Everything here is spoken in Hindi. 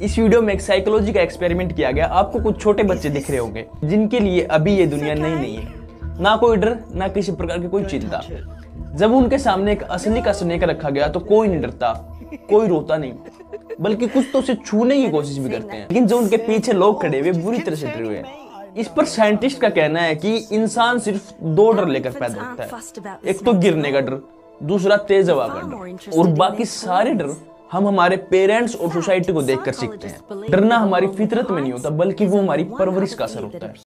इस वीडियो में एक साइकोलॉजी का एक्सपेरिमेंट किया गया। आपको कुछ छोटे बच्चे दिख रहे होंगे जिनके लिए अभी ये दुनिया नई नहीं है, ना कोई डर ना किसी प्रकार की कोई चिंता। जब उनके सामने एक असली का स्नेक रखा गया तो कोई नहीं डरता, कोई रोता नहीं, बल्कि कुछ तो उसे छूने की कोशिश भी करते हैं। लेकिन जो उनके पीछे लोग खड़े हुए बुरी तरह से डरे हुए हैं। इस पर साइंटिस्ट का कहना है कि इंसान सिर्फ दो डर लेकर पैदा होता है, एक तो गिरने का डर, दूसरा तेज हवा का डर, और बाकी सारे डर हम हमारे पेरेंट्स और सोसाइटी को देखकर सीखते हैं। डरना हमारी फितरत में नहीं होता, बल्कि वो हमारी परवरिश का असर होता है।